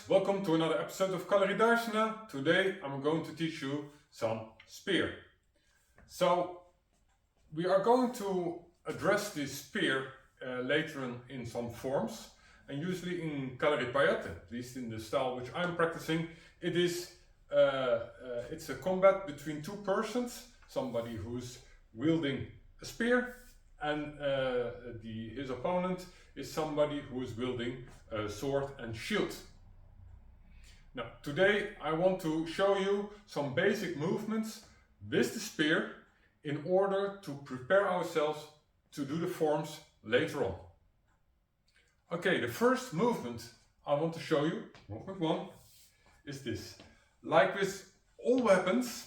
Welcome to another episode of Kalari. Today I'm going to teach you some spear. So we are going to address this spear later in some forms, and usually in Kalaripayattu, at least in the style which I'm practicing, it's a combat between two persons, somebody who's wielding a spear and his opponent is somebody who is wielding a sword and shield. Now, today I want to show you some basic movements with the spear in order to prepare ourselves to do the forms later on. Okay, the first movement I want to show you, movement 1, is this. Like with all weapons,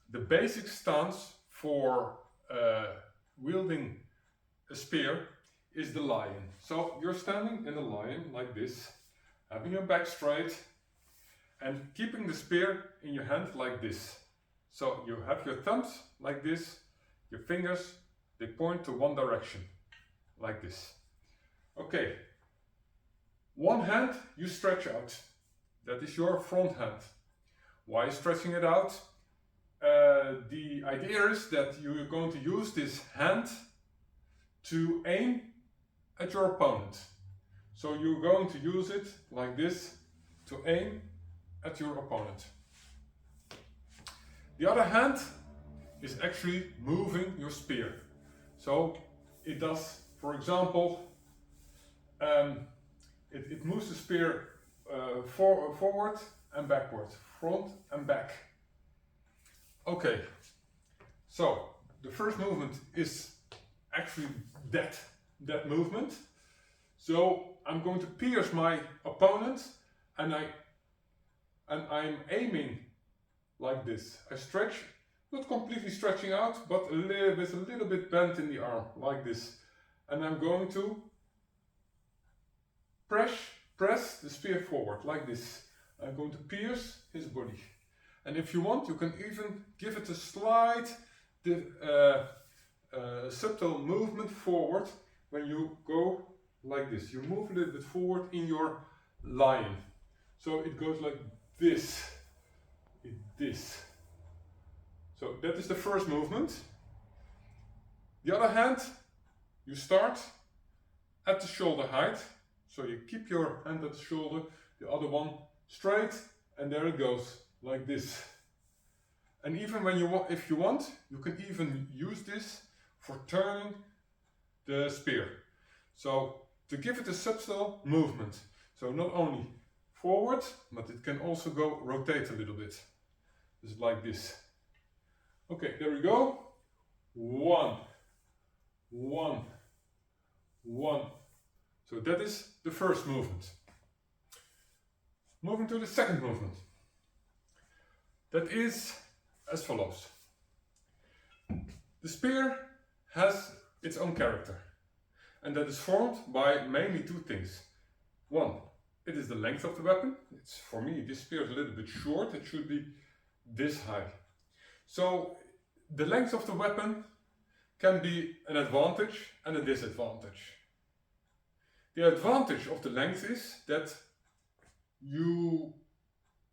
the basic stance for wielding a spear is the lion. So you're standing in a lion like this, having your back straight and keeping the spear in your hand like this. So you have your thumbs like this, your fingers, they point to one direction, like this. Okay, one hand you stretch out, that is your front hand. Why are you stretching it out? The idea is that you're going to use this hand to aim at your opponent. So you're going to use it like this to aim at your opponent. The other hand is actually moving your spear. So it does, for example, it moves the spear forward and backward, front and back. Okay, so the first movement is actually that movement. So I'm going to pierce my opponent and I'm aiming like this. I stretch, not completely stretching out, but with a little bit bent in the arm, like this. And I'm going to press the spear forward, like this. I'm going to pierce his body. And if you want, you can even give it a slight subtle movement forward when you go like this. You move a little bit forward in your lion. So it goes like this. So that is the first movement. The other hand, you start at the shoulder height. So you keep your hand at the shoulder, the other one straight, and there it goes, like this. And even when if you want, you can even use this for turning the spear. So to give it a subtle movement. So not only forward, but it can also go rotate a little bit. Just like this. Okay, there we go. 1, 1, 1. So that is the first movement. Moving to the second movement. That is as follows. The spear has its own character, and that is formed by mainly two things. One, it is the length of the weapon. It's, for me, this spear is a little bit short. It should be this high. So the length of the weapon can be an advantage and a disadvantage. The advantage of the length is that you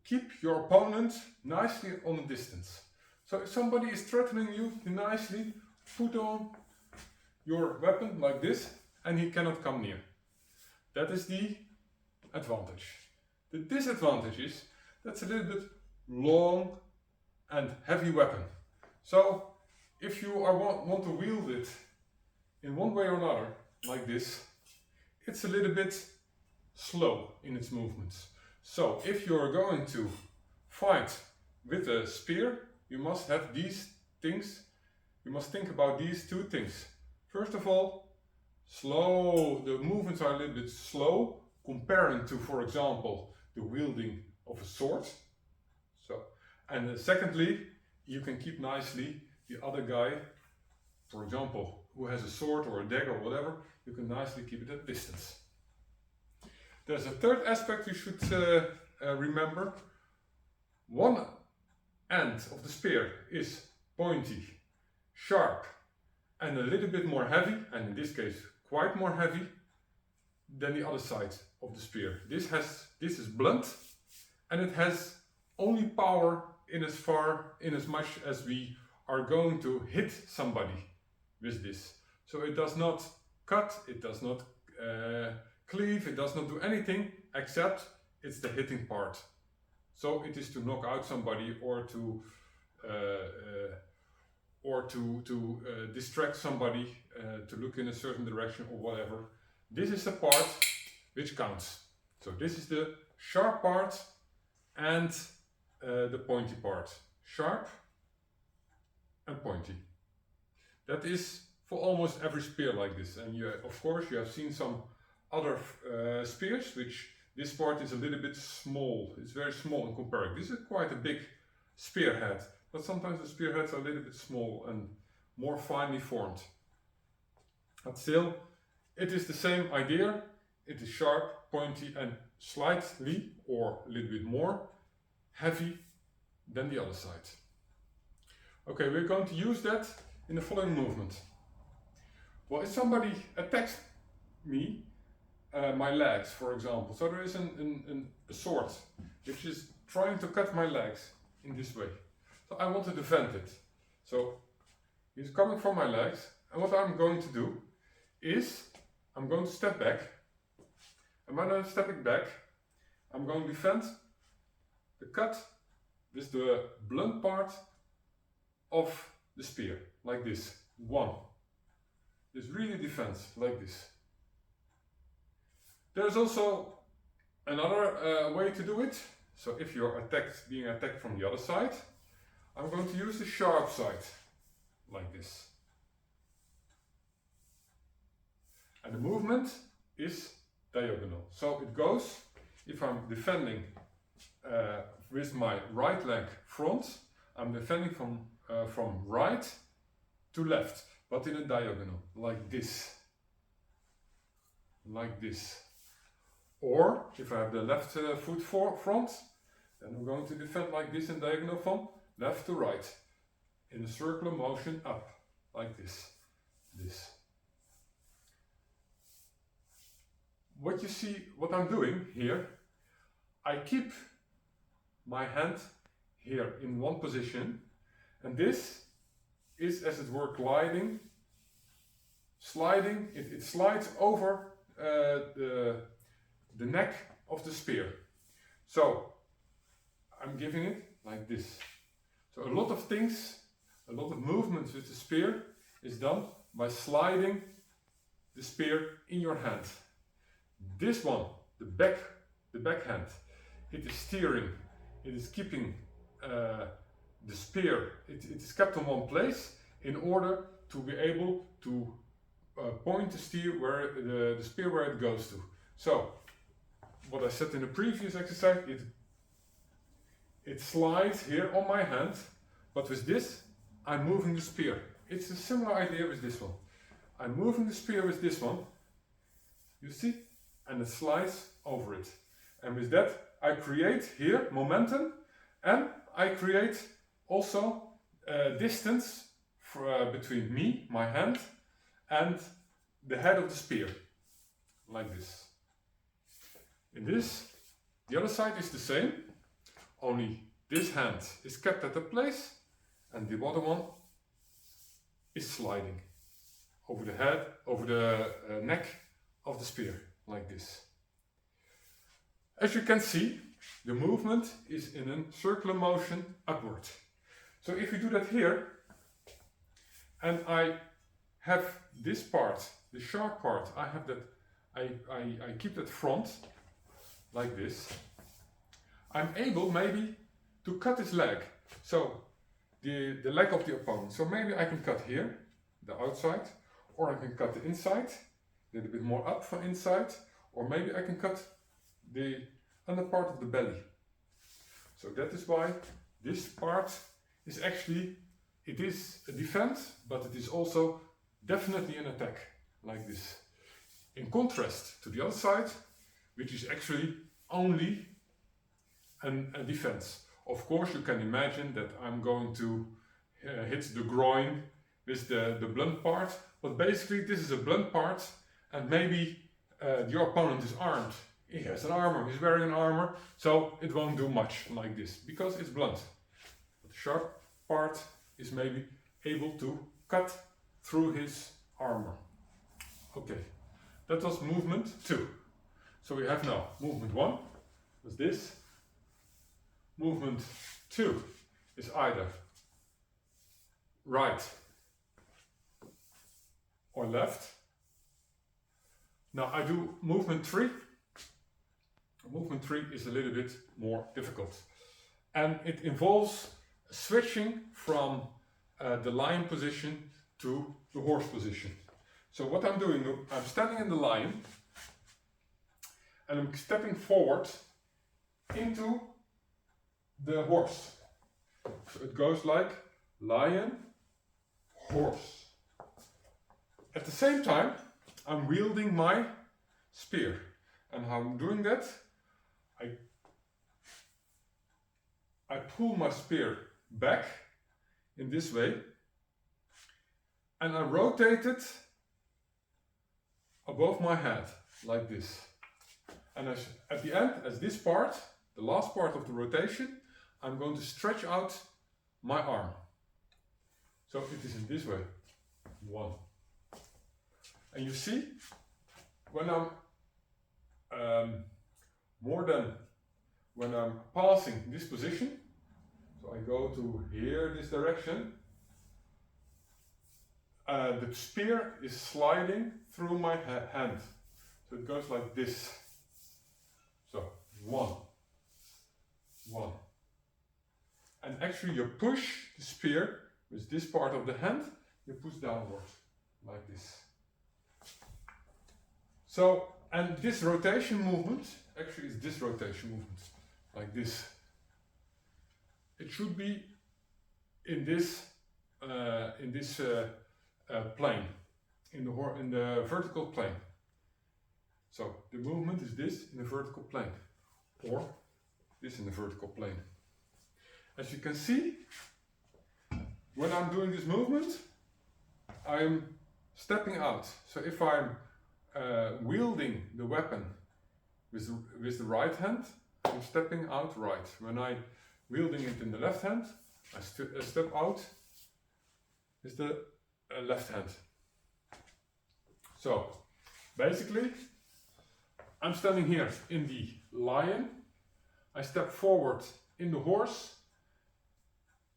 keep your opponent nicely on a distance. So if somebody is threatening you, you nicely put on your weapon like this and he cannot come near. That is the advantage. The disadvantage is that's a little bit long and heavy weapon. So if you want to wield it in one way or another, like this, it's a little bit slow in its movements. So if you're going to fight with a spear, you must have these things. You must think about these two things. First of all, slow. The movements are a little bit slow comparing to, for example, the wielding of a sword. And secondly, you can keep nicely the other guy, for example, who has a sword or a dagger or whatever, you can nicely keep it at distance. There's a third aspect you should remember. One end of the spear is pointy, sharp, and a little bit more heavy, and in this case quite more heavy than the other side. of the spear. This is blunt, and it has only power in as much as we are going to hit somebody with this. So it does not cut, it does not cleave, it does not do anything except it's the hitting part. So it is to knock out somebody or to distract somebody to look in a certain direction or whatever. This is the part which counts. So this is the sharp part and the pointy part. Sharp and pointy. That is for almost every spear like this. And you, of course, you have seen some other spears which this part is a little bit small. It's very small in comparison. This is quite a big spearhead, but sometimes the spearheads are a little bit small and more finely formed. But still, it is the same idea. It is sharp, pointy, and slightly, or a little bit more, heavy than the other side. Okay, we're going to use that in the following movement. Well, if somebody attacks me, my legs, for example, so there is a sword which is trying to cut my legs in this way. So I want to defend it. So he's coming from my legs, and what I'm going to do is I'm going to step back, and when I'm stepping back, I'm going to defend the cut with the blunt part of the spear, like this. One. This really defends, like this. There's also another way to do it. So if you're being attacked from the other side, I'm going to use the sharp side, like this. And the movement is diagonal. So it goes, if I'm defending with my right leg front, I'm defending from right to left, but in a diagonal, like this. Like this. Or, if I have the left foot front, then I'm going to defend like this in diagonal from left to right. In a circular motion up, like this. This. What you see, what I'm doing here, I keep my hand here in one position, and this is, as it were, gliding, sliding. It slides over the neck of the spear. So I'm giving it like this. So a lot of things, a lot of movements with the spear is done by sliding the spear in your hand. This one, the backhand, it is steering, it is keeping the spear, it is kept in one place in order to be able to point the spear where it goes to. So, what I said in the previous exercise, it slides here on my hand, but with this, I'm moving the spear. It's a similar idea with this one. I'm moving the spear with this one, you see, and it slides over it. And with that, I create here momentum, and I create also distance between me, my hand, and the head of the spear, like this. In this, the other side is the same, only this hand is kept at the place, and the other one is sliding over the head, over the neck of the spear, like this. As you can see, the movement is in a circular motion upward. So if you do that here, and I have this part, the sharp part, I have that, I keep that front, like this, I'm able maybe to cut his leg. So the leg of the opponent. So maybe I can cut here, the outside, or I can cut the inside, a little bit more up from inside, or maybe I can cut the under part of the belly. So that is why this part is actually, it is a defense, but it is also definitely an attack, like this. In contrast to the other side, which is actually only a defense. Of course, you can imagine that I'm going to hit the groin with the blunt part, but basically this is a blunt part, and maybe your opponent is armed he has an armor, he's wearing an armor, so it won't do much like this, because it's blunt. But the sharp part is maybe able to cut through his armor. Okay, that was movement 2. So we have now movement 1, was this. Movement 2 is either right or left. Now I do movement 3. Movement 3 is a little bit more difficult. And it involves switching from the lion position to the horse position. So what I'm doing, I'm standing in the lion and I'm stepping forward into the horse. So it goes like lion, horse. At the same time, I'm wielding my spear. And how I'm doing that, I pull my spear back in this way and I rotate it above my head like this. And at the end, as this part, the last part of the rotation, I'm going to stretch out my arm. So it is in this way. 1. And you see, when I'm when I'm passing this position, so I go to here, this direction, the spear is sliding through my hand. So it goes like this. So 1, 1. And actually you push the spear with this part of the hand, you push downwards like this. So, and this rotation movement, actually is this rotation movement, like this. It should be in this plane, in the vertical plane. So the movement is this in the vertical plane, or this in the vertical plane. As you can see, when I'm doing this movement, I'm stepping out. So if I'm wielding the weapon with the right hand, I'm stepping out right. When I'm wielding it in the left hand, I step out with the left hand. So basically, I'm standing here in the lion, I step forward in the horse,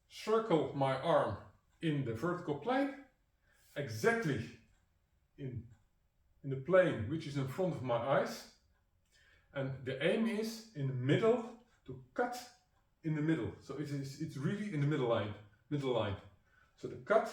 circle my arm in the vertical plane, exactly in the plane which is in front of my eyes, and the aim is in the middle to cut in the middle. So it's really in the middle line. So the cut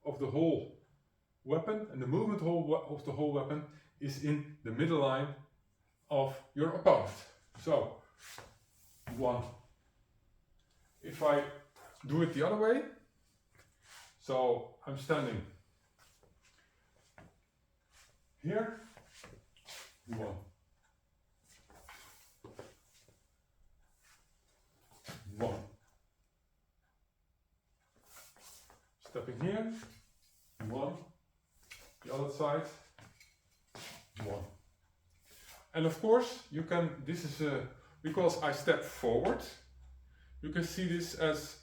of the whole weapon and the movement of the whole weapon is in the middle line of your opponent. So 1. If I do it the other way, so I'm standing here, 1, 1, stepping here, 1, the other side, 1. And of course you can, this is because I step forward, you can see this as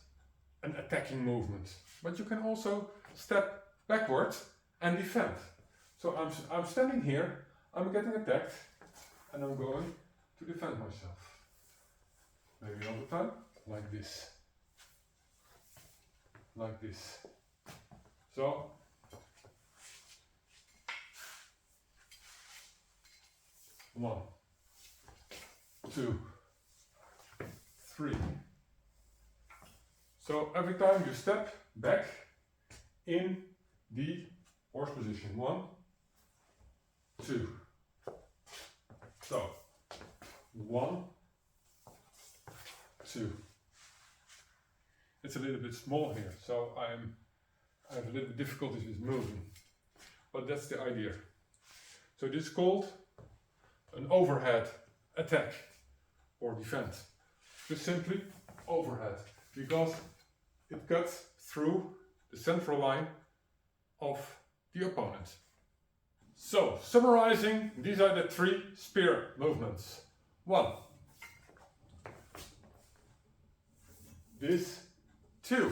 an attacking movement, but you can also step backwards and defend. So I'm standing here, I'm getting attacked, and I'm going to defend myself. Maybe all the time, like this. Like this. So, one, 2, 3. So every time you step back in the horse position. 1, 2. So 1, 2. It's a little bit small here, so I have a little bit difficulties with moving, but that's the idea. So this is called an overhead attack or defense. Just simply overhead, because it cuts through the central line of the opponent. So, summarizing, these are the 3 spear movements. 1. This. 2.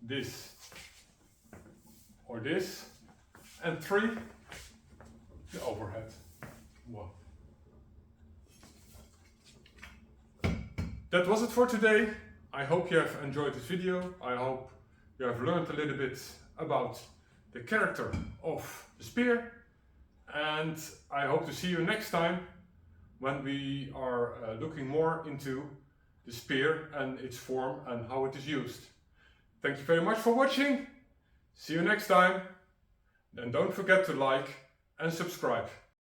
This. Or this. And 3. The overhead. 1. That was it for today. I hope you have enjoyed this video. I hope you have learned a little bit about the character of the spear, and I hope to see you next time when we are looking more into the spear and its form and how it is used. Thank you very much for watching. See you next time. And don't forget to like and subscribe.